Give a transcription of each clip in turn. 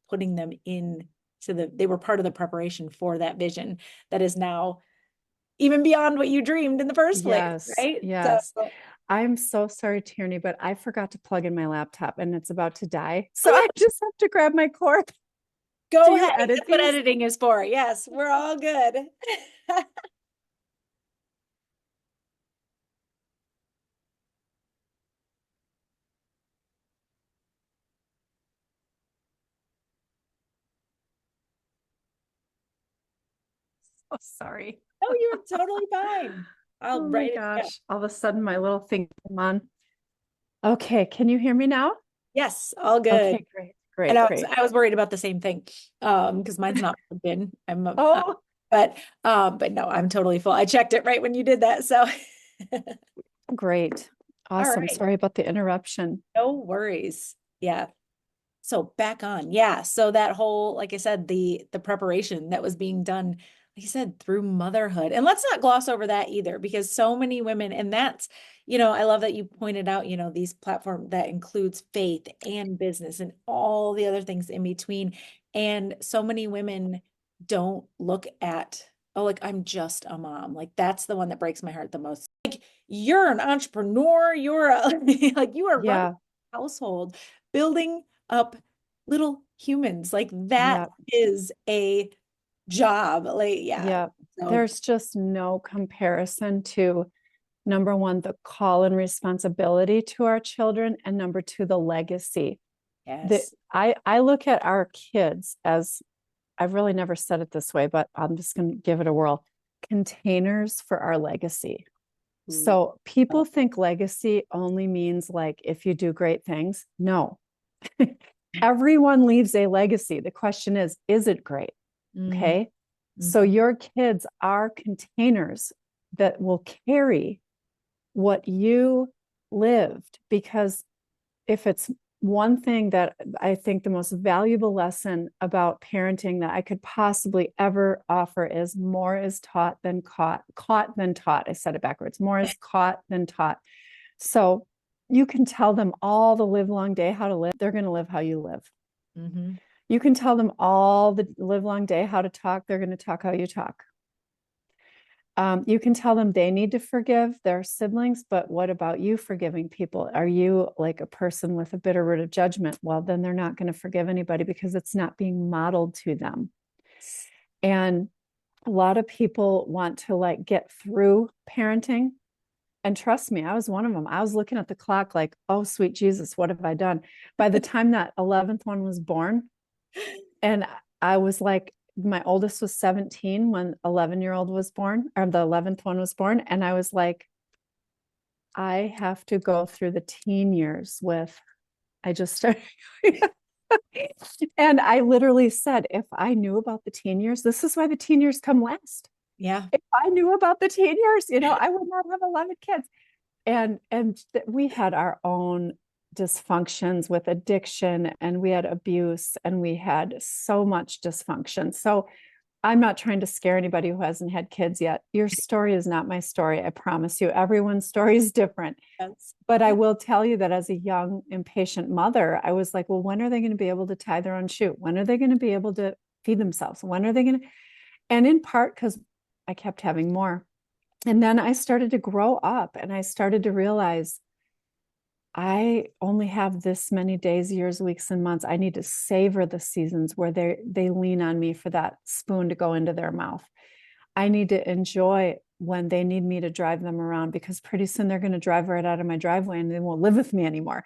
putting them in they were part of the preparation for that vision that is now even beyond what you dreamed in the first place, Yes, right? yes. So, I'm so sorry, Tierney, but I forgot to plug in my laptop and it's about to die. So okay, I just have to grab my cord. Do go you ahead. edit That's what these? editing is for. Yes, we're all good. Oh, sorry. Oh, you're totally fine. I'll Oh my write it down. gosh. All of a sudden my little thing came on. Okay, can you hear me now? Yes, all good. Okay, great, And great, great. I was worried about the same thing. Because mine's not plugged in. Oh, But no, I'm totally full. I checked it right when you did that. So great. all Awesome. right. Sorry about the interruption. No worries. Yeah. So back on. Yeah. So that whole, like I said, the preparation that was being done, like you said, through motherhood. And let's not gloss over that either, because so many women, and that's, I love that you pointed out, these platform that includes faith and business and all the other things in between. And so many women don't look at, oh, like I'm just a mom. Like that's the one that breaks my heart the most. Like you're an entrepreneur, you're a, like you are running Yeah, a household, building up little humans. Like that yeah, is a job. Like, yeah. yeah. So, There's just no comparison to number one, the call and responsibility to our children, and number two, the legacy. yes. I look at our kids as, I've really never said it this way, but I'm just going to give it a whirl. Containers for our legacy. Ooh. So people think legacy only means like if you do great things. No, everyone leaves a legacy. The question is it great? Mm, Okay. So mhm. your kids are containers that will carry what you lived, because if it's one thing that I think the most valuable lesson about parenting that I could possibly ever offer is more is taught than caught, caught than taught. I said it backwards. More is caught than taught. So you can tell them all the live long day how to live. They're going to live how you live. Mhm. You can tell them all the live long day how to talk. They're going to talk how you talk. You can tell them they need to forgive their siblings, but what about you forgiving people? Are you like a person with a bitter root of judgment? Well, then they're not going to forgive anybody because it's not being modeled to them. And a lot of people want to like get through parenting. And trust me, I was one of them. I was looking at the clock like, oh, sweet Jesus, what have I done? By the time that 11th one was born, and I was like, my oldest was 17 when 11-year-old was born, or the 11th one was born. And I was like, I have to go through the teen years with, I just started. And I literally said, if I knew about the teen years, this is why the teen years come last. Yeah. If I knew about the teen years, I would not have 11 kids. And we had our own dysfunctions with addiction, and we had abuse, and we had so much dysfunction. So I'm not trying to scare anybody who hasn't had kids yet. Your story is not my story. I promise you. Everyone's story is different. Yes. But I will tell you that as a young, impatient mother, I was like, well, when are they going to be able to tie their own shoe? When are they going to be able to feed themselves? When are they going to? And in part because I kept having more. And then I started to grow up and I started to realize I only have this many days, years, weeks, and months. I need to savor the seasons where they lean on me for that spoon to go into their mouth. I need to enjoy when they need me to drive them around, because pretty soon they're going to drive right out of my driveway and they won't live with me anymore,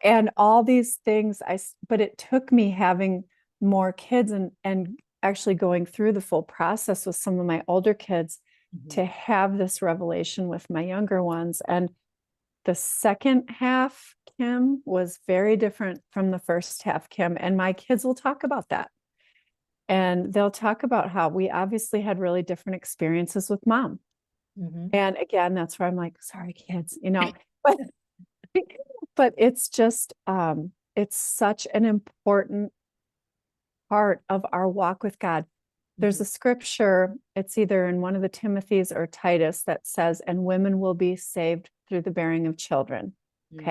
and all these things. But it took me having more kids and actually going through the full process with some of my older kids Mhm. to have this revelation with my younger ones. And the second half, Kim, was very different from the first half, Kim. And my kids will talk about that. And they'll talk about how we obviously had really different experiences with mom. Mhm. And again, that's where I'm like, sorry, kids, but but it's just it's such an important part of our walk with God. There's Mhm. a scripture, it's either in one of the Timothy's or Titus, that says, and women will be saved through the bearing of children. Okay.